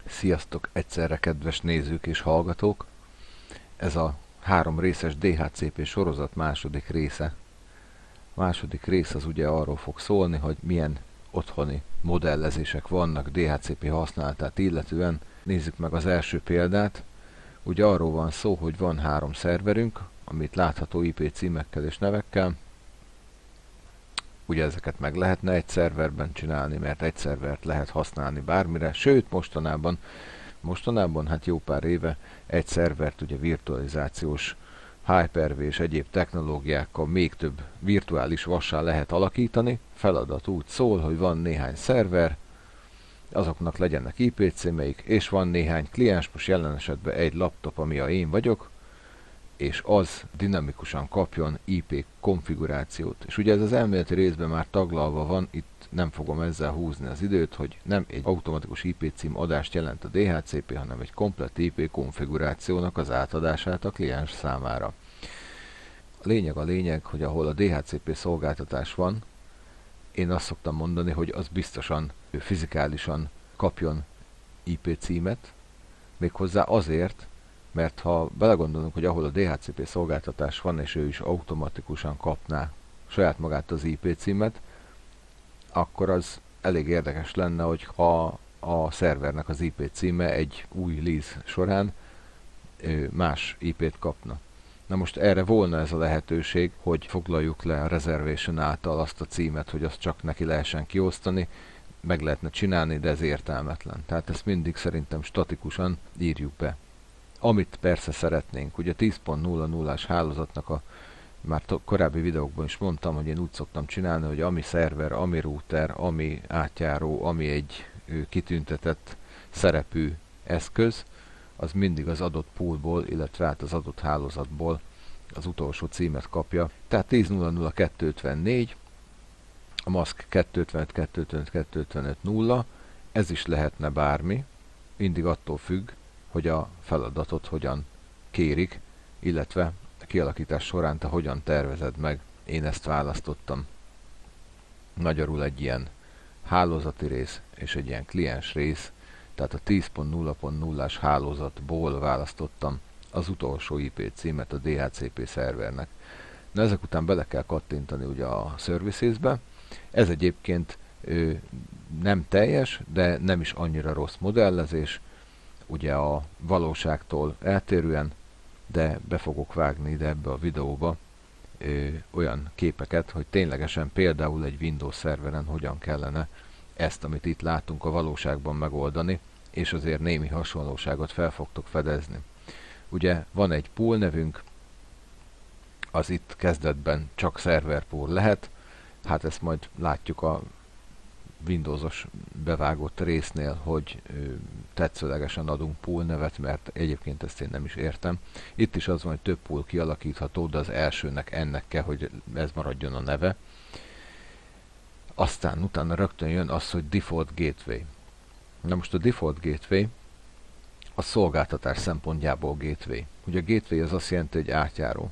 Sziasztok egyszerre, kedves nézők és hallgatók! Ez a 3 részes DHCP sorozat második része. A második rész az ugye arról fog szólni, hogy milyen otthoni modellezések vannak DHCP használatát illetően. Nézzük meg az első példát. Ugye arról van szó, hogy van 3 szerverünk, amit látható IP címekkel és nevekkel. Ugye ezeket meg lehetne egy szerverben csinálni, mert egy szervert lehet használni bármire, sőt mostanában, hát jó pár éve egy szervert ugye virtualizációs Hyper-V és egyéb technológiákkal még több virtuális vassá lehet alakítani. Feladat úgy szól, hogy van néhány szerver, azoknak legyenek IP címeik, és van néhány kliens, most jelen esetben egy laptop, ami a én vagyok, és az dinamikusan kapjon IP konfigurációt. És ugye ez az elméleti részben már taglalva van, itt nem fogom ezzel húzni az időt, hogy nem egy automatikus IP cím adást jelent a DHCP, hanem egy komplett IP konfigurációnak az átadását a kliens számára. A lényeg, hogy ahol a DHCP szolgáltatás van, én azt szoktam mondani, hogy az biztosan fizikálisan kapjon IP címet, méghozzá azért, mert ha belegondolunk, hogy ahol a DHCP szolgáltatás van, és ő is automatikusan kapná saját magát az IP címet, akkor az elég érdekes lenne, hogy ha a szervernek az IP címe egy új lease során más IP-t kapna. Na most erre volna ez a lehetőség, hogy foglaljuk le a reservation által azt a címet, hogy azt csak neki lehessen kiosztani, meg lehetne csinálni, de ez értelmetlen. Tehát ezt mindig szerintem statikusan írjuk be. Amit persze szeretnénk, ugye 10.00-as hálózatnak már korábbi videókban is mondtam, hogy én úgy szoktam csinálni, hogy ami szerver, ami router, ami átjáró, ami egy kitüntetett szerepű eszköz, az mindig az adott poolból, illetve hát az adott hálózatból az utolsó címet kapja. Tehát 10.00.254, a maszk 255.255.255.0, ez is lehetne bármi, mindig attól függ, hogy a feladatot hogyan kérik, illetve a kialakítás során te hogyan tervezed meg. Én ezt választottam. Magyarul egy ilyen hálózati rész és egy ilyen kliens rész, tehát a 10.0.0-as hálózatból választottam az utolsó IP címet a DHCP szervernek. Na ezek után bele kell kattintani ugye a services-be. Ez egyébként nem teljes, de nem is annyira rossz modellezés, ugye a valóságtól eltérően, de be fogok vágni ide ebbe a videóba olyan képeket, hogy ténylegesen például egy Windows szerveren hogyan kellene ezt, amit itt látunk, a valóságban megoldani, és azért némi hasonlóságot fel fogtok fedezni. Ugye van egy pool nevünk, az itt kezdetben csak server pool lehet, hát ezt majd látjuk a Windowsos bevágott résznél, hogy tetszőlegesen adunk pool nevet, mert egyébként ezt én nem is értem. Itt is az van, hogy több pool kialakítható, de az elsőnek ennek kell, hogy ez maradjon a neve. Aztán utána rögtön jön az, hogy Default Gateway. Na most a Default Gateway a szolgáltatás szempontjából gateway. Ugye a gateway az azt jelenti, hogy átjáró.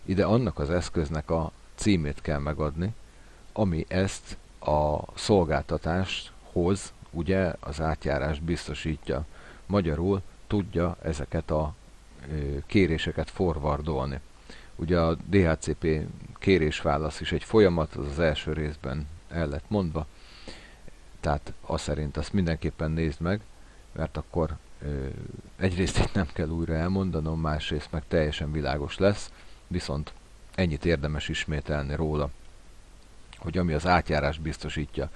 Ide annak az eszköznek a címét kell megadni, ami ezt a szolgáltatáshoz ugye az átjárást biztosítja. Magyarul tudja ezeket a kéréseket forwardolni. Ugye a DHCP kérésválasz is egy folyamat, az első részben el lett mondva, tehát azt szerint azt mindenképpen nézd meg, mert akkor egyrészt itt nem kell újra elmondanom, másrészt meg teljesen világos lesz, viszont ennyit érdemes ismételni róla, hogy ami az átjárás biztosítja.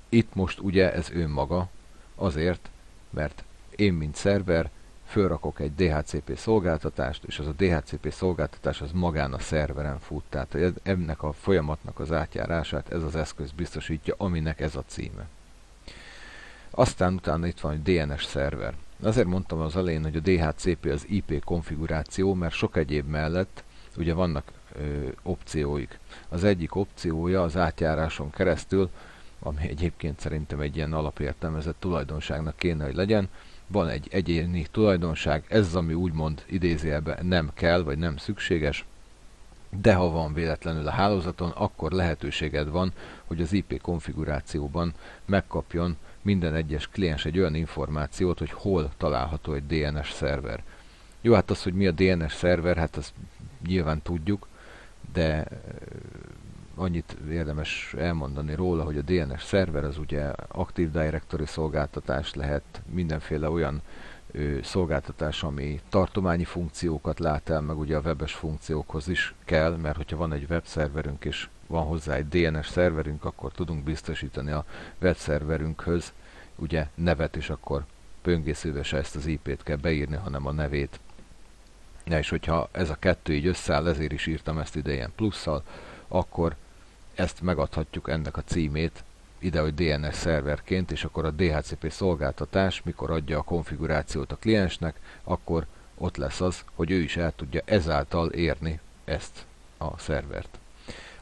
Itt most ugye ez önmaga, azért, mert én mint szerver fölrakok egy DHCP szolgáltatást, és az a DHCP szolgáltatás az magán a szerveren fut. Tehát ennek a folyamatnak az átjárását ez az eszköz biztosítja, aminek ez a címe. Aztán utána itt van egy DNS szerver. Azért mondtam az elején, hogy a DHCP az IP konfiguráció, mert sok egyéb mellett ugye vannak opcióik. Az egyik opciója az átjáráson keresztül, ami egyébként szerintem egy ilyen alapértelmezett tulajdonságnak kéne, hogy legyen. Van egy egyéni tulajdonság, ez az, ami úgymond idézőjelben nem kell, vagy nem szükséges, de ha van véletlenül a hálózaton, akkor lehetőséged van, hogy az IP konfigurációban megkapjon minden egyes kliens egy olyan információt, hogy hol található egy DNS szerver. Jó, hát az, hogy mi a DNS szerver, hát azt nyilván tudjuk, de annyit érdemes elmondani róla, hogy a DNS szerver az ugye Active Directory szolgáltatás lehet, mindenféle olyan szolgáltatás, ami tartományi funkciókat lát el, meg ugye a webes funkciókhoz is kell, mert hogyha van egy webszerverünk és van hozzá egy DNS szerverünk, akkor tudunk biztosítani a webszerverünkhöz ugye nevet, és akkor böngészőbe se ezt az IP-t kell beírni, hanem a nevét. Ja, és hogyha ez a kettő így összeáll, ezért is írtam ezt ide ilyen plusszal, akkor ezt megadhatjuk ennek a címét ide, hogy DNS szerverként, és akkor a DHCP szolgáltatás, mikor adja a konfigurációt a kliensnek, akkor ott lesz az, hogy ő is el tudja ezáltal érni ezt a szervert.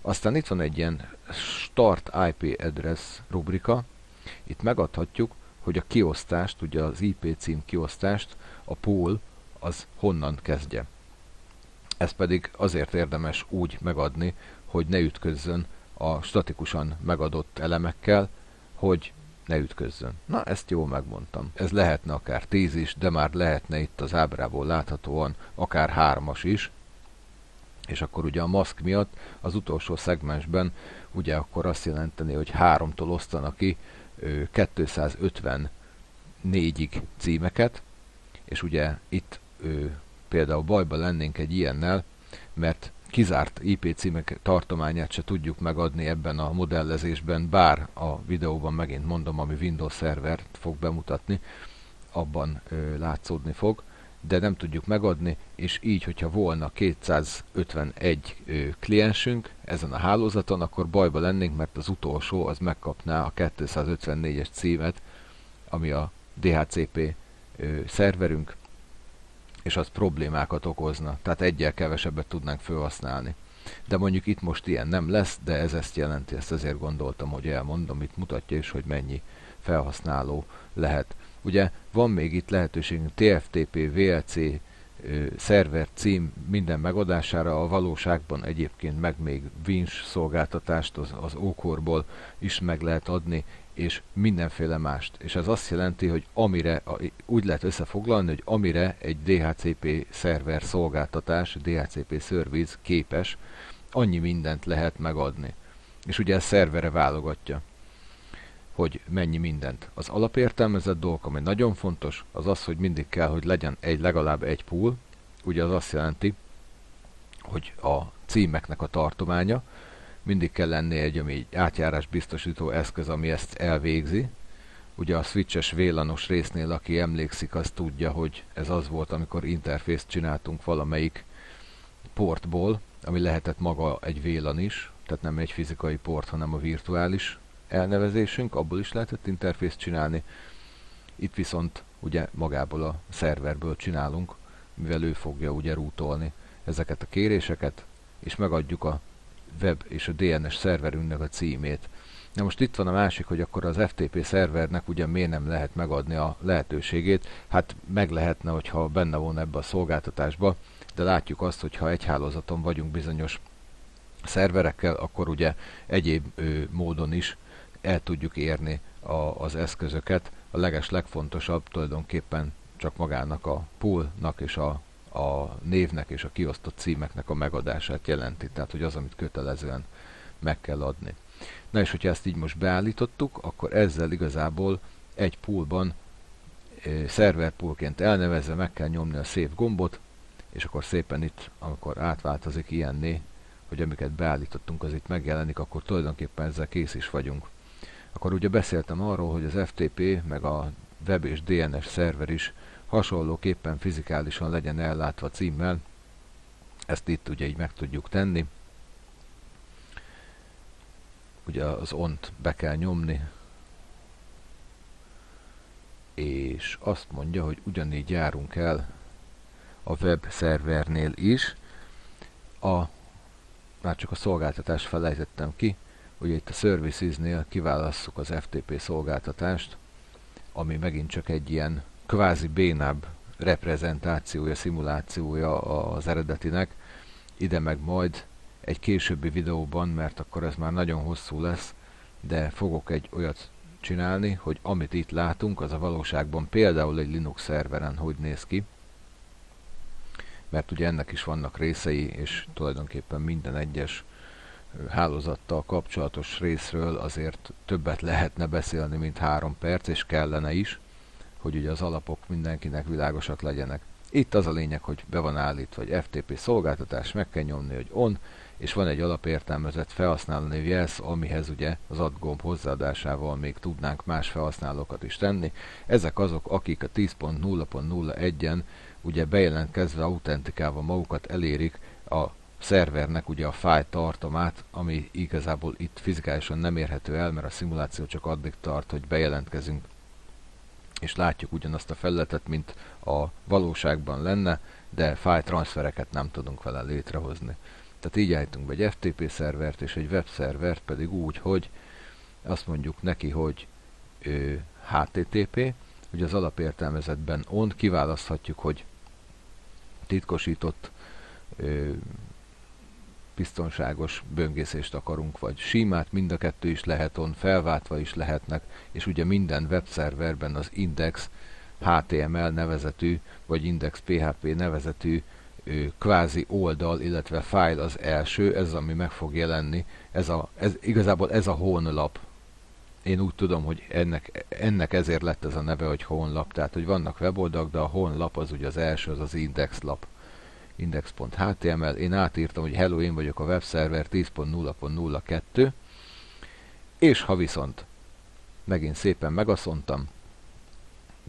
Aztán itt van egy ilyen Start IP Address rubrika, itt megadhatjuk, hogy a kiosztást, ugye az IP cím kiosztást, a pool az honnan kezdje. Ez pedig azért érdemes úgy megadni, hogy ne ütközzön a statikusan megadott elemekkel, hogy ne ütközzön. Na, ezt jól megmondtam. Ez lehetne akár 10 is, de már lehetne itt az ábrából láthatóan akár 3-as is, és akkor ugye a maszk miatt az utolsó szegmensben ugye akkor azt jelenteni, hogy 3-tól osztanak ki 254-ig címeket, és ugye itt például bajba lennénk egy ilyennel, mert kizárt IP címek tartományát se tudjuk megadni ebben a modellezésben, bár a videóban megint mondom, ami Windows szervert fog bemutatni, abban látszódni fog, de nem tudjuk megadni, és így, hogyha volna 251 kliensünk ezen a hálózaton, akkor bajba lennénk, mert az utolsó az megkapná a 254-es címet, ami a DHCP szerverünk, és az problémákat okozna, tehát egyel kevesebbet tudnánk felhasználni. De mondjuk itt most ilyen nem lesz, de ez ezt jelenti, ezt ezért gondoltam, hogy elmondom, itt mutatja is, hogy mennyi felhasználó lehet. Ugye van még itt lehetőségünk TFTP, VLC, szerver, cím minden megadására, a valóságban egyébként meg még Winch szolgáltatást az Ocore-ból is meg lehet adni, és mindenféle mást. És ez azt jelenti, hogy úgy lehet összefoglalni, hogy amire egy DHCP szerver szolgáltatás, DHCP service képes, annyi mindent lehet megadni. És ugye ez szervere válogatja, hogy mennyi mindent. Az alapértelmezett dolog, ami nagyon fontos, az az, hogy mindig kell, hogy legyen legalább egy pool. Ugye az azt jelenti, hogy a címeknek a tartománya, mindig kell lenni egy átjárás biztosító eszköz, ami ezt elvégzi. Ugye a switches VLAN-os résznél, aki emlékszik, az tudja, hogy ez az volt, amikor interfészt csináltunk valamelyik portból, ami lehetett maga egy VLAN is, tehát nem egy fizikai port, hanem a virtuális elnevezésünk, abból is lehetett interfészt csinálni. Itt viszont ugye magából a szerverből csinálunk, mivel ő fogja ugye routolni ezeket a kéréseket, és megadjuk a web és a DNS szerverünknek a címét. Na most itt van a másik, hogy akkor az FTP szervernek ugye miért nem lehet megadni a lehetőségét. Hát meg lehetne, hogyha benne volna ebbe a szolgáltatásba, de látjuk azt, hogy ha egy hálózaton vagyunk bizonyos szerverekkel, akkor ugye egyéb módon is el tudjuk érni az eszközöket. A legfontosabb tulajdonképpen csak magának a poolnak és a névnek és a kiosztott címeknek a megadását jelenti, tehát hogy az, amit kötelezően meg kell adni. Na és hogyha ezt így most beállítottuk, akkor ezzel igazából egy poolban szerverpoolként elnevezve meg kell nyomni a Save gombot, és akkor szépen itt, amikor átváltozik ilyenné, hogy amiket beállítottunk, az itt megjelenik, akkor tulajdonképpen ezzel kész is vagyunk. Akkor ugye beszéltem arról, hogy az FTP meg a web és DNS szerver is hasonlóképpen fizikálisan legyen ellátva címmel. Ezt itt ugye így meg tudjuk tenni. Ugye az ONT be kell nyomni, és azt mondja, hogy ugyanígy járunk el a web szervernél is. Már csak a szolgáltatást felejtettem ki, ugye itt a Services-nél kiválasszuk az FTP szolgáltatást, ami megint csak egy ilyen kvázi bénább reprezentációja, szimulációja az eredetinek. Ide meg majd egy későbbi videóban, mert akkor ez már nagyon hosszú lesz, de fogok egy olyat csinálni, hogy amit itt látunk, az a valóságban például egy Linux szerveren hogy néz ki, mert ugye ennek is vannak részei, és tulajdonképpen minden egyes hálózattal kapcsolatos részről azért többet lehetne beszélni, mint 3 perc, és kellene is, hogy ugye az alapok mindenkinek világosak legyenek. Itt az a lényeg, hogy be van állítva, hogy FTP szolgáltatás, meg kell nyomni, hogy on, és van egy alapértelmezett felhasználónév jelsz, amihez ugye az add gomb hozzáadásával még tudnánk más felhasználókat is tenni. Ezek azok, akik a 10.0.01-en ugye bejelentkezve, autentikálva magukat elérik a szervernek ugye a fájl tartomát, ami igazából itt fizikálisan nem érhető el, mert a szimuláció csak addig tart, hogy bejelentkezünk, és látjuk ugyanazt a felületet, mint a valóságban lenne, de fájltranszfereket nem tudunk vele létrehozni. Tehát így állítunk be egy FTP szervert és egy web szervert pedig úgy, hogy azt mondjuk neki, hogy HTTP, ugye az alapértelmezetben on, kiválaszthatjuk, hogy titkosított biztonságos böngészést akarunk, vagy simát, mind a kettő is lehet on, felváltva is lehetnek, és ugye minden webszerverben az index HTML nevezetű, vagy index PHP nevezetű kvázi oldal, illetve fájl az első, ez ami meg fog jelenni, igazából ez a honlap. Én úgy tudom, hogy ennek ezért lett ez a neve, hogy honlap, tehát hogy vannak weboldalak, de a honlap az ugye az első, az az indexlap. Index.html, én átírtam, hogy hello, én vagyok a webszerver 10.0.02, és ha viszont megint szépen megaszontam,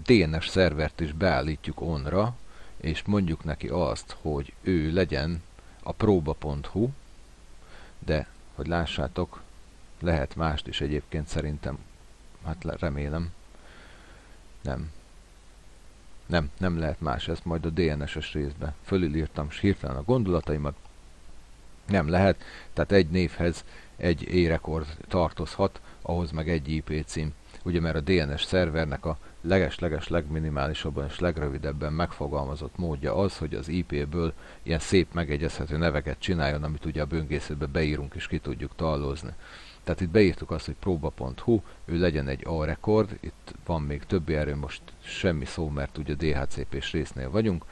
DNS szervert is beállítjuk onra, és mondjuk neki azt, hogy ő legyen a próba.hu, de, hogy lássátok, lehet mást is egyébként szerintem, hát remélem, nem lehet más, ezt majd a DNS-es részbe fölülírtam, és hirtelen a gondolataimat, nem lehet, tehát egy névhez egy e-rekord tartozhat, ahhoz meg egy IP cím. Ugye mert a DNS szervernek a leges legminimálisabban és legrövidebben megfogalmazott módja az, hogy az IP-ből ilyen szép megegyezhető neveket csináljon, amit ugye a böngészőbe beírunk és ki tudjuk tallózni. Tehát itt beírtuk azt, hogy próba.hu, ő legyen egy A-rekord, itt van még többi erő, most semmi szó, mert ugye DHCP-s résznél vagyunk,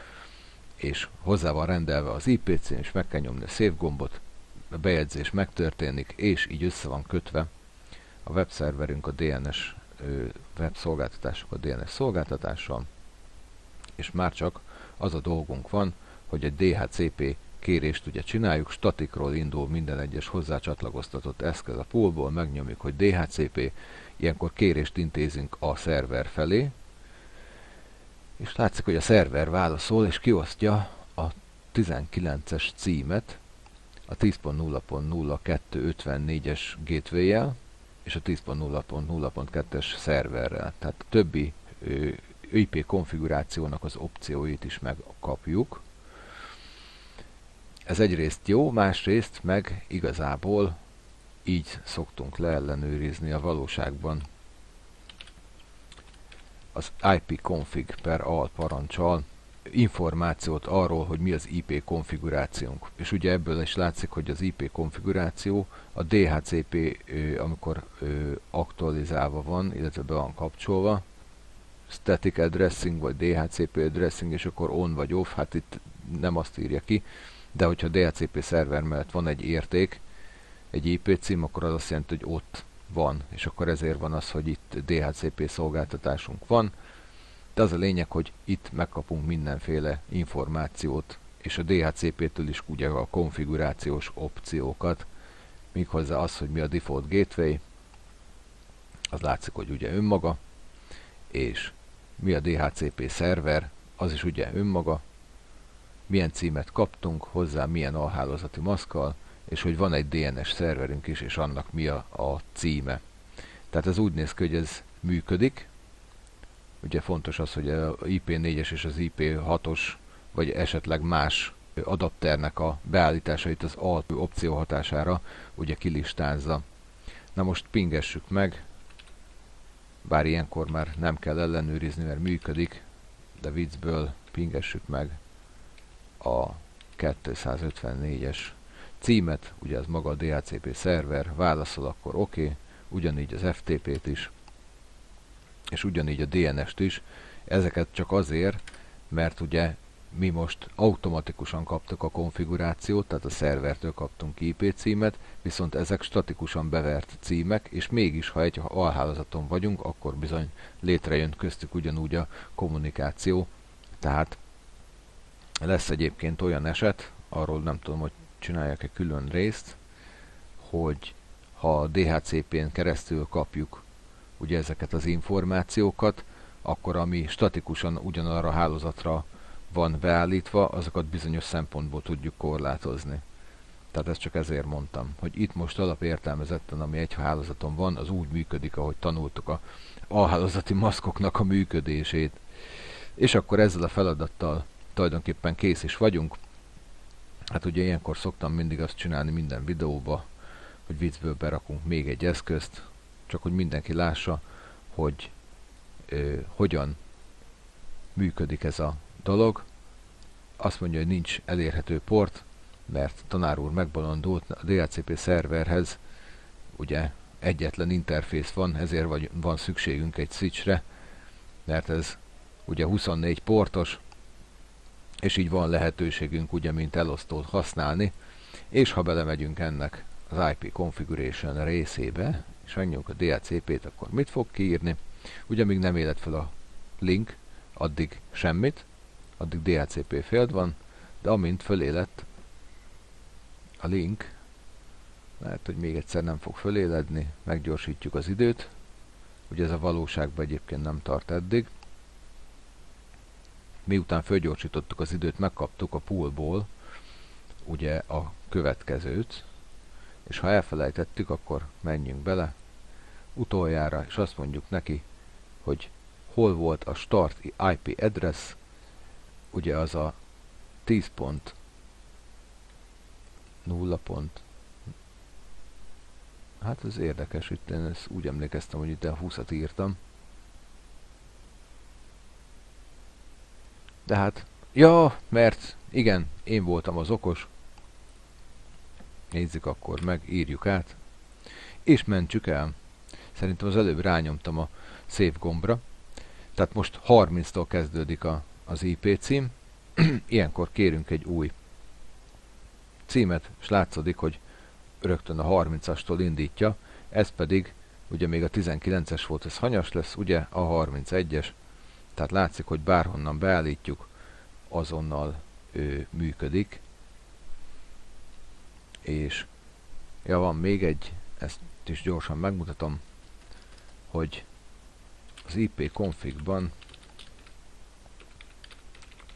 és hozzá van rendelve az IP cím, és meg kell nyomni a Save gombot, a bejegyzés megtörténik, és így össze van kötve a webszerverünk a DNS webszolgáltatások a DNS szolgáltatással, és már csak az a dolgunk van, hogy egy DHCP kérést ugye csináljuk, statikról indul minden egyes hozzácsatlakoztatott eszköz a poolból, megnyomjuk, hogy DHCP, ilyenkor kérést intézünk a szerver felé, és látszik, hogy a szerver válaszol, és kiosztja a 19-es címet a 10.0.0254-es gateway-jel, és a 10.0.0.2-es szerverrel. Tehát a többi IP konfigurációnak az opcióit is megkapjuk. Ez egyrészt jó, másrészt meg igazából így szoktunk leellenőrizni a valóságban az ipconfig per al parancsal információt arról, hogy mi az IP konfigurációnk. És ugye ebből is látszik, hogy az IP konfiguráció a DHCP, amikor aktualizálva van, illetve be van kapcsolva, static addressing vagy DHCP addressing, és akkor on vagy off, hát itt nem azt írja ki, de hogyha DHCP szerver mellett van egy érték, egy IP cím, akkor az azt jelenti, hogy ott van, és akkor ezért van az, hogy itt DHCP szolgáltatásunk van, de az a lényeg, hogy itt megkapunk mindenféle információt, és a DHCP-től is ugye a konfigurációs opciókat, méghozzá az, hogy mi a default gateway, az látszik, hogy ugye önmaga, és mi a DHCP szerver, az is ugye önmaga, milyen címet kaptunk, hozzá milyen alhálózati maszkkal, és hogy van egy DNS szerverünk is, és annak mi a címe. Tehát ez úgy néz ki, hogy ez működik. Ugye fontos az, hogy a IP4-es és az IP6-os, vagy esetleg más adapternek a beállításait az alt opció hatására ugye kilistázza. Na most pingessük meg, bár ilyenkor már nem kell ellenőrizni, mert működik, de viccből pingessük meg a 254-es címet, ugye ez maga a DHCP szerver, válaszol, akkor oké, ugyanígy az FTP-t is, és ugyanígy a DNS-t is. Ezeket csak azért, mert ugye mi most automatikusan kaptuk a konfigurációt, tehát a szervertől kaptunk IP címet, viszont ezek statikusan bevert címek, és mégis, ha egy alhálózaton vagyunk, akkor bizony létrejön köztük ugyanúgy a kommunikáció. Tehát lesz egyébként olyan eset, arról nem tudom, hogy csináljak-e külön részt, hogy ha a DHCP-n keresztül kapjuk ugye ezeket az információkat, akkor ami statikusan ugyanarra a hálózatra van beállítva, azokat bizonyos szempontból tudjuk korlátozni. Tehát ezt csak ezért mondtam, hogy itt most alapértelmezetten, ami egy hálózaton van, az úgy működik, ahogy tanultuk a alhálózati maszkoknak a működését. És akkor ezzel a feladattal tulajdonképpen kész is vagyunk. Hát ugye ilyenkor szoktam mindig azt csinálni minden videóba, hogy viccből berakunk még egy eszközt, csak hogy mindenki lássa, hogy hogyan működik ez a dolog. Azt mondja, hogy nincs elérhető port, mert tanár úr megbolondult, a DHCP szerverhez ugye egyetlen interfész van, ezért van szükségünk egy switchre, mert ez ugye 24 portos, és így van lehetőségünk ugye mint elosztót használni, és ha belemegyünk ennek az IP configuration részébe, és megnyomjuk a DHCP-t, akkor mit fog kiírni? Ugye még nem élet fel a link, addig semmit, addig DHCP failed van, de amint fölélett a link, lehet, hogy még egyszer nem fog föléledni, meggyorsítjuk az időt, ugye ez a valóságban egyébként nem tart eddig. Miután fölgyorsítottuk az időt, megkaptuk a poolból ugye a következőt, és ha elfelejtettük, akkor menjünk bele utoljára, és azt mondjuk neki, hogy hol volt a start IP address, ugye az a 10.0. Hát ez érdekes, itt én ezt úgy emlékeztem, hogy itt a 20-at írtam. De hát, ja, mert igen, én voltam az okos. Nézzük akkor meg, írjuk át, és mentsük el. Szerintem az előbb rányomtam a save gombra. Tehát most 30-tól kezdődik az IP cím. Ilyenkor kérünk egy új címet, és látszik, hogy rögtön a 30-astól indítja, ez pedig, ugye még a 19-es volt, ez hanyas lesz, ugye a 31-es, tehát látszik, hogy bárhonnan beállítjuk, azonnal működik. És ja, van még egy, ezt is gyorsan megmutatom, hogy az IP config-ban,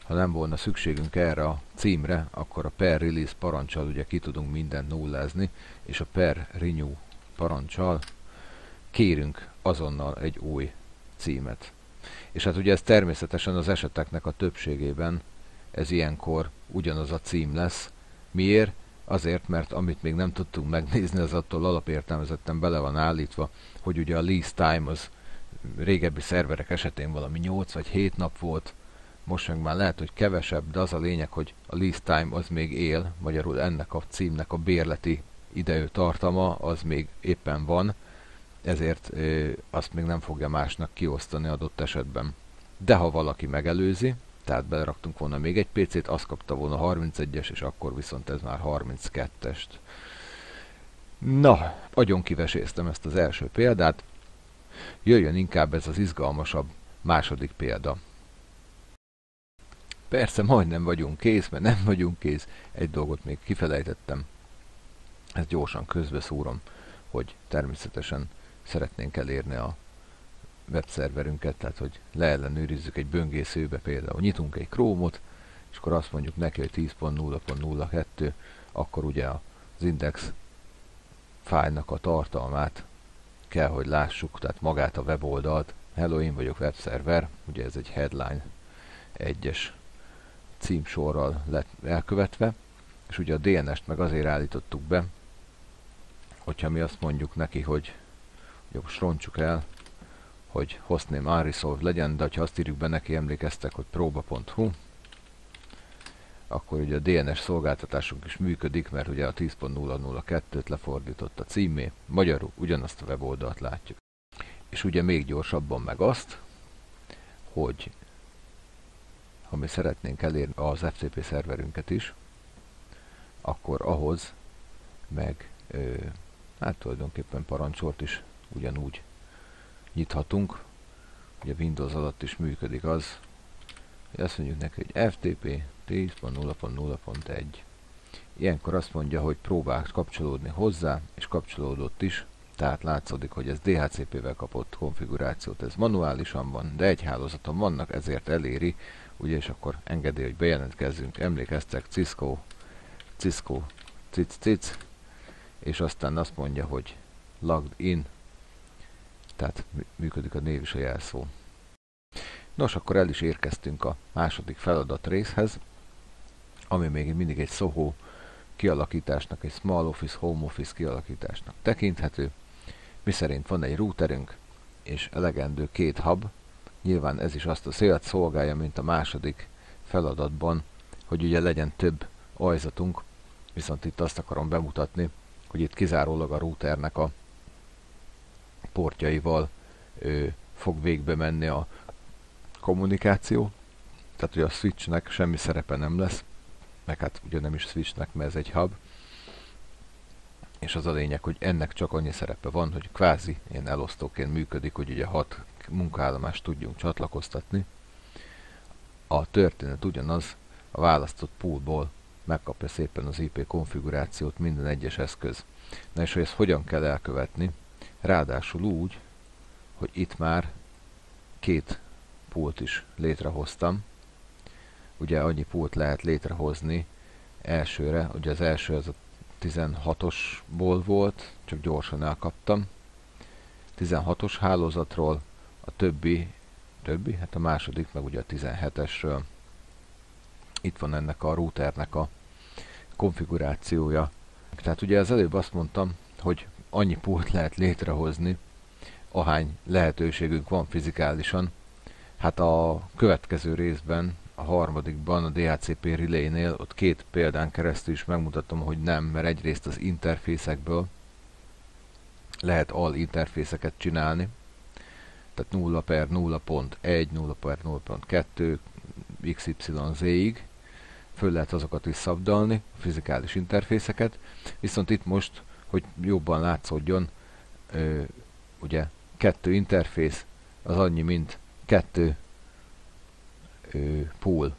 ha nem volna szükségünk erre a címre, akkor a per release parancsal ugye ki tudunk mindent nullázni, és a per renew parancsal kérünk azonnal egy új címet. És hát ugye ez természetesen az eseteknek a többségében ez ilyenkor ugyanaz a cím lesz. Miért? Azért, mert amit még nem tudtunk megnézni, az attól alapértelmezetten bele van állítva, hogy ugye a lease time az régebbi szerverek esetén valami 8 vagy 7 nap volt, most meg már lehet, hogy kevesebb, de az a lényeg, hogy a lease time az még él, magyarul ennek a címnek a bérleti idejtartama az még éppen van, ezért azt még nem fogja másnak kiosztani adott esetben. De ha valaki megelőzi, tehát beleraktunk volna még egy PC-t, azt kapta volna 31-es, és akkor viszont ez már 32-est. Na, agyon kiveséztem ezt az első példát, jöjjön inkább ez az izgalmasabb második példa. Persze majdnem vagyunk kész, mert nem vagyunk kész, egy dolgot még kifelejtettem, ezt gyorsan közbeszúrom, hogy természetesen szeretnénk elérni a webszerverünket, tehát hogy leellenőrizzük egy böngészőbe, például nyitunk egy Chrome-ot, és akkor azt mondjuk neki, hogy 10.0.02, akkor ugye az index fájlnak a tartalmát kell, hogy lássuk, tehát magát a weboldalt. Hello, én vagyok webszerver, ugye ez egy headline 1-es címsorral lett elkövetve, és ugye a DNS-t meg azért állítottuk be, hogyha mi azt mondjuk neki, hogy most roncsuk el, hogy hostname unresolved legyen, de ha azt írjuk be neki, emlékeztek, hogy próba.hu, akkor ugye a DNS szolgáltatásunk is működik, mert ugye a 10.002-t lefordított a címé, magyarul ugyanazt a weboldalt látjuk. És ugye még gyorsabban meg azt, hogy ha mi szeretnénk elérni az FTP szerverünket is, akkor ahhoz meg hát tulajdonképpen parancsort is ugyanúgy nyithatunk. Ugye Windows alatt is működik az, hogy azt mondjuk neki, hogy FTP 10.0.0.1. Ilyenkor azt mondja, hogy próbál kapcsolódni hozzá, és kapcsolódott is, tehát látszódik, hogy ez DHCP-vel kapott konfigurációt, ez manuálisan van, de egy hálózaton vannak, ezért eléri, ugye, és akkor engedi, hogy bejelentkezzünk, emlékeztek, Cisco, cic, és aztán azt mondja, hogy logged in, tehát működik a név és a jelszó. Nos, akkor el is érkeztünk a második feladat részhez, ami még mindig egy Soho kialakításnak, egy Small Office, Home Office kialakításnak tekinthető. Miszerint van egy routerünk, és elegendő 2 hub. Nyilván ez is azt a célt szolgálja, mint a második feladatban, hogy ugye legyen több ajzatunk, viszont itt azt akarom bemutatni, hogy itt kizárólag a routernek a portjaival fog végbe menni a kommunikáció, tehát hogy a switchnek semmi szerepe nem lesz, meg hát ugye nem is switchnek, mert ez egy hub, és az a lényeg, hogy ennek csak annyi szerepe van, hogy kvázi ilyen elosztóként működik, hogy ugye 6 munkaállomást tudjunk csatlakoztatni. A történet ugyanaz, a választott poolból megkapja szépen az IP konfigurációt minden egyes eszköz. Na és hogy ezt hogyan kell elkövetni? Ráadásul úgy, hogy itt már 2 pult is létrehoztam. Ugye annyi pult lehet létrehozni elsőre, ugye az első az a 16-osból volt, csak gyorsan elkaptam. 16-os hálózatról, a többi, hát a második meg ugye a 17-esről. Itt van ennek a routernek a konfigurációja. Tehát ugye az előbb azt mondtam, hogy annyi pult lehet létrehozni, ahány lehetőségünk van fizikálisan. Hát a következő részben, a harmadikban, a DHCP Relay-nél, ott 2 példán keresztül is megmutatom, hogy nem, mert egyrészt az interfészekből lehet al interfészeket csinálni, tehát 0/0.1, 0/0.2, XYZ-ig, föl lehet azokat is szabdalni, a fizikális interfészeket, viszont itt most, hogy jobban látszódjon, ugye 2 interfész az annyi, mint 2 pool,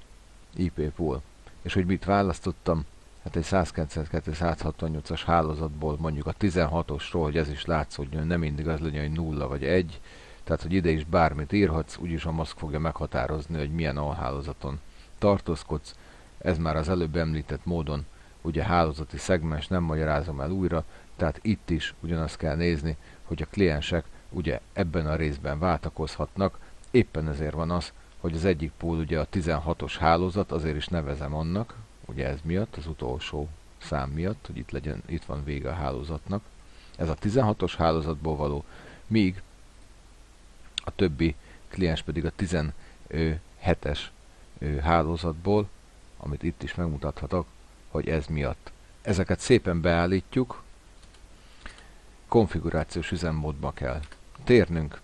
IP pool. És hogy mit választottam? Hát egy 192.168-as hálózatból mondjuk a 16-osról, hogy ez is látszódjon, nem mindig az legyen, hogy 0 vagy 1, tehát hogy ide is bármit írhatsz, úgyis a maszk fogja meghatározni, hogy milyen alhálózaton tartózkodsz. Ez már az előbb említett módon ugye hálózati szegmens, nem magyarázom el újra, tehát itt is ugyanazt kell nézni, hogy a kliensek ugye ebben a részben váltakozhatnak, éppen ezért van az, hogy az egyik pool ugye a 16-os hálózat, azért is nevezem annak, ugye ez miatt, az utolsó szám miatt, hogy itt van vége a hálózatnak. Ez a 16-os hálózatból való, míg a többi kliens pedig a 17-es hálózatból, amit itt is megmutathatok, hogy ez miatt. Ezeket szépen beállítjuk, konfigurációs üzemmódba kell térnünk,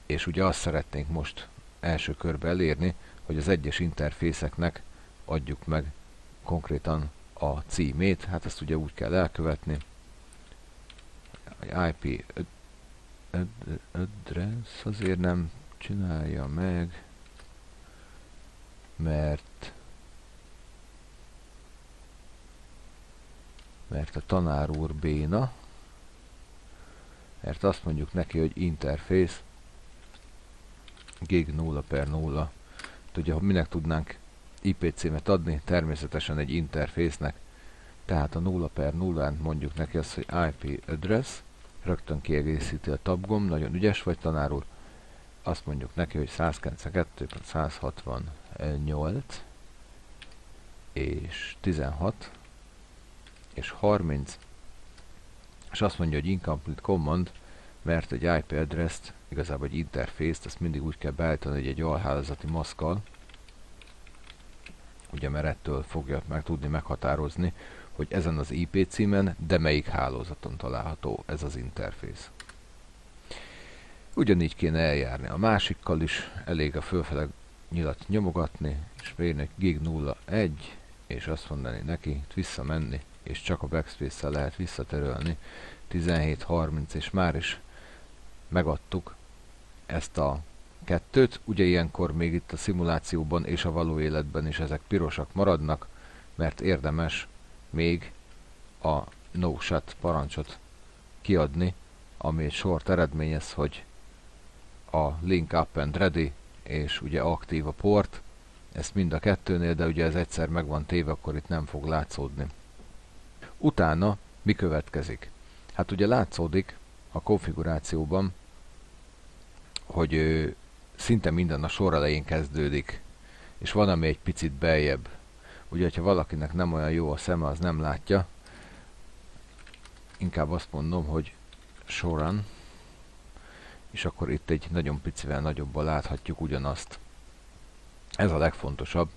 és ugye azt szeretnénk most első körbe elérni, hogy az egyes interfészeknek adjuk meg konkrétan a címét, hát ezt ugye úgy kell elkövetni, hogy IP address azért nem csinálja meg, mert a tanár úr béna, mert azt mondjuk neki, hogy interfész gig 0/0. Ugye, minek tudnánk IP címet adni? Természetesen egy interfésznek. Tehát a 0/0-án mondjuk neki azt, hogy IP address, rögtön kiegészíti a tabgomb, nagyon ügyes vagy tanár úr. Azt mondjuk neki, hogy 192.168 és 16 és 30, és azt mondja, hogy incomplete command, mert egy IP address-t, igazából egy interfészt, ezt mindig úgy kell beállítani, hogy egy alhálózati maszkkal, ugye mert ettől fogja meg tudni meghatározni, hogy ezen az IP címen, de melyik hálózaton található ez az interfész. Ugyanígy kéne eljárni a másikkal is, elég a fölfele nyilat nyomogatni, és beírni gig 01, és azt mondani neki, visszamenni, és csak a backspace-szel lehet visszaterelni 17.30, és már is megadtuk ezt a kettőt. Ugye ilyenkor még itt a szimulációban és a való életben is ezek pirosak maradnak, mert érdemes még a no shut parancsot kiadni, ami egy sort eredményez, hogy a link up and ready, és ugye aktív a port, ezt mind a kettőnél, de ugye ez egyszer meg van téve, akkor itt nem fog látszódni. Utána mi következik? Hát ugye látszódik a konfigurációban, hogy szinte minden a sor elején kezdődik, és van, ami egy picit beljebb. Ugye, ha valakinek nem olyan jó a szeme, az nem látja. Inkább azt mondom, hogy soran, és akkor itt egy nagyon picivel nagyobban láthatjuk ugyanazt. Ez a legfontosabb.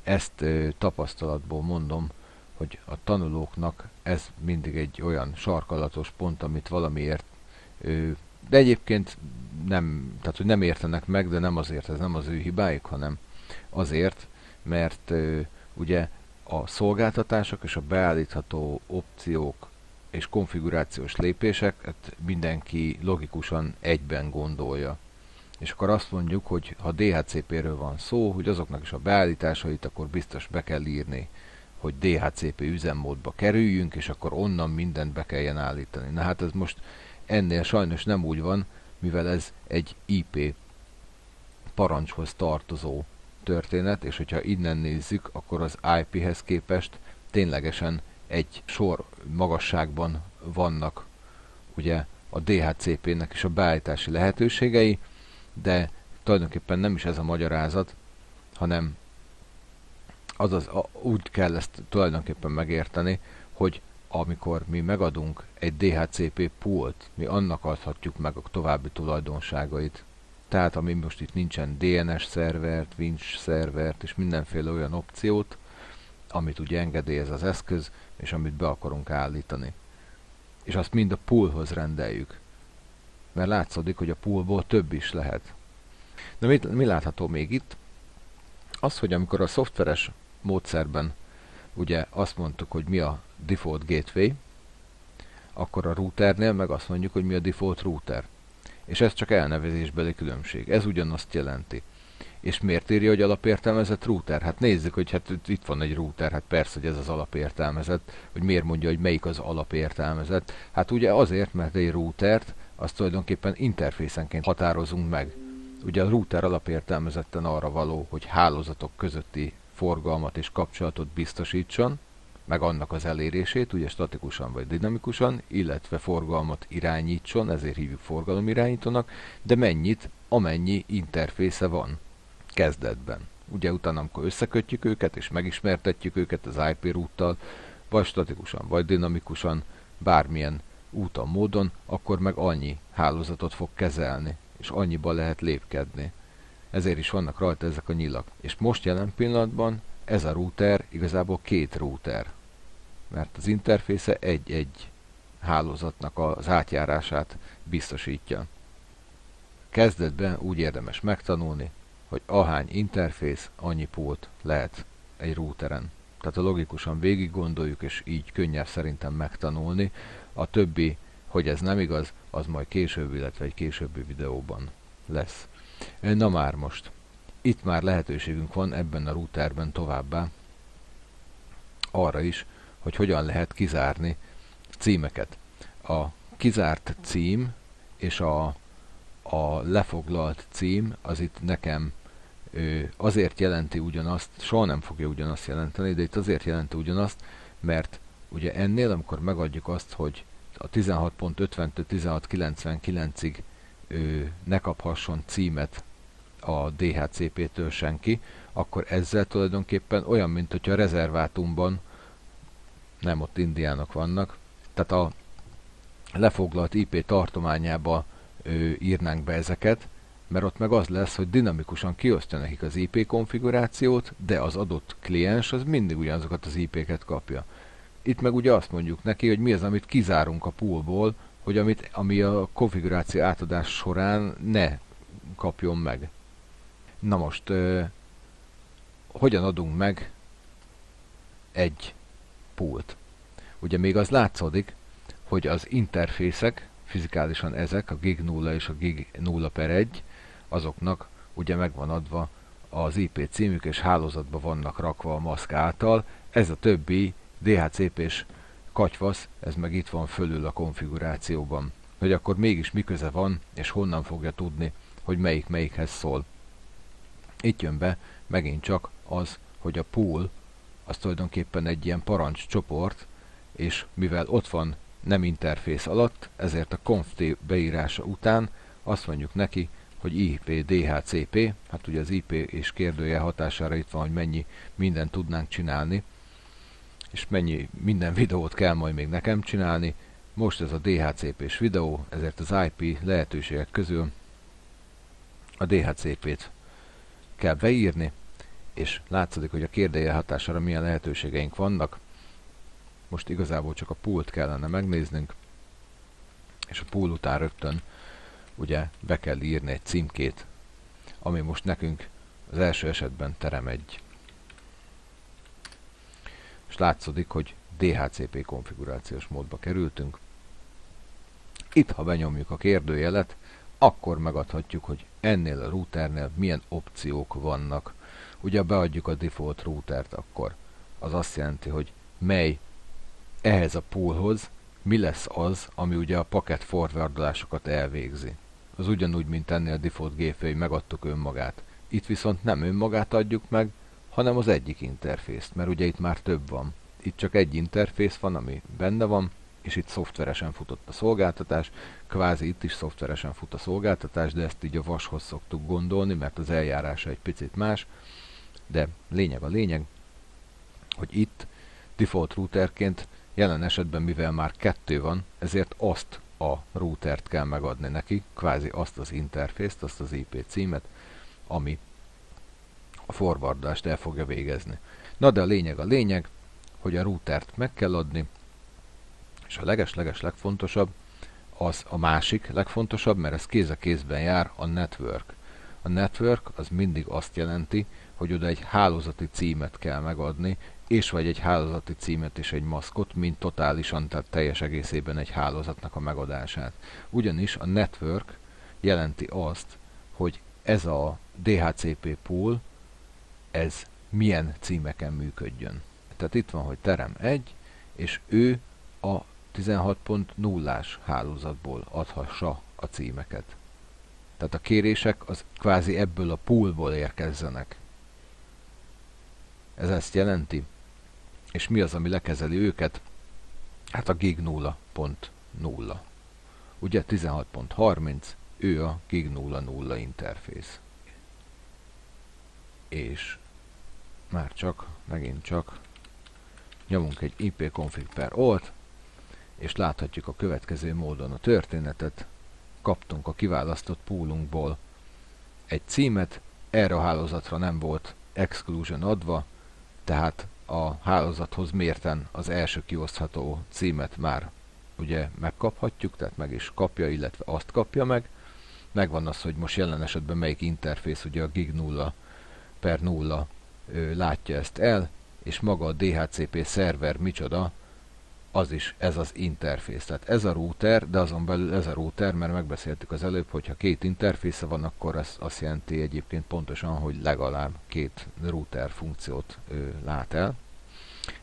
Ezt tapasztalatból mondom, hogy a tanulóknak ez mindig egy olyan sarkalatos pont, amit valamiért, de egyébként nem, tehát hogy nem értenek meg, de nem azért, ez nem az ő hibájuk, hanem azért, mert ugye a szolgáltatások és a beállítható opciók és konfigurációs lépéseket mindenki logikusan egyben gondolja. És akkor azt mondjuk, hogy ha DHCP-ről van szó, hogy azoknak is a beállításait akkor biztos be kell írni, hogy DHCP üzemmódba kerüljünk, és akkor onnan mindent be kelljen állítani. Na hát ez most ennél sajnos nem úgy van, mivel ez egy IP parancshoz tartozó történet, és hogyha innen nézzük, akkor az IP-hez képest ténylegesen egy sor magasságban vannak ugye a DHCP-nek is a beállítási lehetőségei, de tulajdonképpen nem is ez a magyarázat, hanem úgy kell ezt tulajdonképpen megérteni, hogy amikor mi megadunk egy DHCP poolt, mi annak adhatjuk meg a további tulajdonságait. Tehát ami most itt nincsen DNS szervert, Winch szervert és mindenféle olyan opciót, amit ugye engedélyez az eszköz, és amit be akarunk állítani. És azt mind a poolhoz rendeljük. Mert látszódik, hogy a poolból több is lehet. De mi látható még itt? Az, hogy amikor a szoftveres módszerben ugye azt mondtuk, hogy mi a default gateway, akkor a routernél meg azt mondjuk, hogy mi a default router. És ez csak elnevezésbeli különbség. Ez ugyanazt jelenti. És miért írja, hogy alapértelmezett router? Hát nézzük, hogy hát itt van egy router, hát persze, hogy ez az alapértelmezett, hogy miért mondja, hogy melyik az alapértelmezett. Hát ugye azért, mert egy routert azt tulajdonképpen interfészenként határozunk meg. Ugye a router alapértelmezetten arra való, hogy hálózatok közötti forgalmat és kapcsolatot biztosítson, meg annak az elérését, ugye statikusan vagy dinamikusan, illetve forgalmat irányítson, ezért hívjuk forgalomirányítónak, de mennyit, amennyi interfésze van kezdetben. Ugye utána, amikor összekötjük őket, és megismertetjük őket az IP rúttal, vagy statikusan, vagy dinamikusan, bármilyen úton, módon, akkor meg annyi hálózatot fog kezelni, és annyiba lehet lépkedni. Ezért is vannak rajta ezek a nyilak. És most jelen pillanatban ez a router igazából két router, mert az interfésze egy-egy hálózatnak az átjárását biztosítja. Kezdetben úgy érdemes megtanulni, hogy ahány interfész, annyi pult lehet egy routeren. Tehát a logikusan végig gondoljuk, és így könnyebb szerintem megtanulni. A többi, hogy ez nem igaz, az majd később, illetve egy későbbi videóban lesz. Na már most. Itt már lehetőségünk van ebben a routerben továbbá arra is, hogy hogyan lehet kizárni címeket. A kizárt cím és a lefoglalt cím az itt nekem azért jelenti ugyanazt, soha nem fogja ugyanazt jelenteni, de itt azért jelenti ugyanazt, mert ugye ennél, amikor megadjuk azt, hogy a 16.50-től 16.99-ig ne kaphasson címet a DHCP-től senki, akkor ezzel tulajdonképpen olyan, mint hogyha a rezervátumban, nem, ott indiánok vannak, tehát a lefoglalt IP tartományába írnánk be ezeket, mert ott meg az lesz, hogy dinamikusan kiosztja nekik az IP konfigurációt, de az adott kliens az mindig ugyanazokat az IP-ket kapja. Itt meg ugye azt mondjuk neki, hogy mi az, amit kizárunk a poolból, hogy ami a konfiguráció átadás során ne kapjon meg. Na most, hogyan adunk meg egy pult? Ugye még az látszódik, hogy az interfészek, fizikálisan ezek, a gig 0 és a gig 0/1, azoknak ugye meg van adva az IP címük, és hálózatba vannak rakva a maszk által. Ez a többi DHCP-s katyvasz, ez meg itt van fölül a konfigurációban. Hogy akkor mégis mi köze van, és honnan fogja tudni, hogy melyik melyikhez szól. Itt jön be megint csak az, hogy a pool az tulajdonképpen egy ilyen parancscsoport, és mivel ott van nem interfész alatt, ezért a conft beírása után azt mondjuk neki, hogy IP DHCP, hát ugye az IP és kérdőjel hatására itt van, hogy mennyi mindent tudnánk csinálni, és mennyi minden videót kell majd még nekem csinálni. Most ez a DHCP-s videó, ezért az IP lehetőségek közül a DHCP-t kell beírni, és látszik, hogy a kérdőjel hatására milyen lehetőségeink vannak. Most igazából csak a pult kellene megnéznünk, és a pool után rögtön ugye be kell írni egy címkét, ami most nekünk az első esetben terem 1. És látszódik, hogy DHCP konfigurációs módba kerültünk. Itt, ha benyomjuk a kérdőjelet, akkor megadhatjuk, hogy ennél a routernél milyen opciók vannak. Ugye beadjuk a default routert, akkor az azt jelenti, hogy mely ehhez a poolhoz mi lesz az, ami ugye a paket forwardolásokat elvégzi. Az ugyanúgy, mint ennél a default gateway, megadtuk önmagát. Itt viszont nem önmagát adjuk meg, hanem az egyik interfészt, mert ugye itt már több van. Itt csak egy interfész van, ami benne van, és itt szoftveresen futott a szolgáltatás, kvázi itt is szoftveresen fut a szolgáltatás, de ezt így a vashoz szoktuk gondolni, mert az eljárása egy picit más, de lényeg a lényeg, hogy itt default routerként jelen esetben, mivel már 2 van, ezért azt a routert kell megadni neki, kvázi azt az interfészt, azt az IP címet, ami a forwardolást el fogja végezni. Na de a lényeg, hogy a routert meg kell adni, és a leges legfontosabb, az a másik legfontosabb, mert ez kéz a kézben jár, a network. A network az mindig azt jelenti, hogy oda egy hálózati címet kell megadni, és vagy egy hálózati címet és egy maszkot, mint totálisan, tehát teljes egészében egy hálózatnak a megadását. Ugyanis a network jelenti azt, hogy ez a DHCP pool, ez milyen címeken működjön. Tehát itt van, hogy terem 1, és ő a 16.0-ás hálózatból adhassa a címeket. Tehát a kérések az kvázi ebből a poolból érkezzenek. Ez ezt jelenti. És mi az, ami lekezeli őket? Hát a gig 0.0. Ugye 16.30, ő a gig 0.0 interfész. És már csak, megint csak nyomunk egy ipconfig per olt, és láthatjuk a következő módon a történetet. Kaptunk a kiválasztott poolunkból egy címet, erre a hálózatra nem volt exclusion adva, tehát a hálózathoz mérten az első kiosztható címet már ugye megkaphatjuk, tehát meg is kapja, illetve azt kapja meg. Megvan az, hogy most jelen esetben melyik interfész, ugye a gig 0/0 látja ezt el, és maga a DHCP szerver micsoda, az is ez az interfész. Tehát ez a router, de azon belül ez a router, mert megbeszéltük az előbb, hogy ha 2 interfésze van, akkor ez azt jelenti egyébként pontosan, hogy legalább 2 router funkciót lát el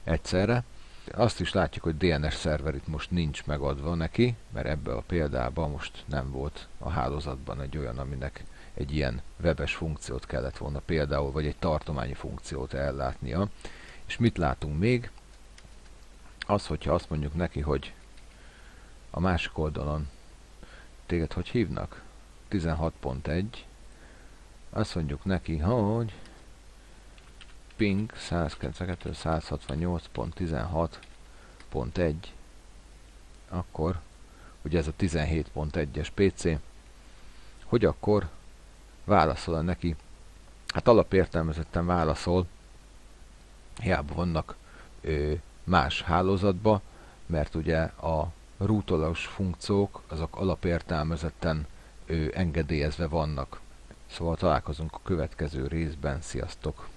egyszerre. Azt is látjuk, hogy DNS szerver itt most nincs megadva neki, mert ebbe a példában most nem volt a hálózatban egy olyan, aminek egy ilyen webes funkciót kellett volna például, vagy egy tartományi funkciót ellátnia. És mit látunk még? Az, hogyha azt mondjuk neki, hogy a másik oldalon téged hogy hívnak? 16.1. Azt mondjuk neki, hogy ping 192.168.16.1, akkor ugye ez a 17.1-es PC, hogy akkor válaszol neki? Hát alapértelmezetten válaszol, hiába vannak más hálózatba, mert ugye a rootolós funkciók, azok alapértelmezetten engedélyezve vannak. Szóval találkozunk a következő részben, sziasztok!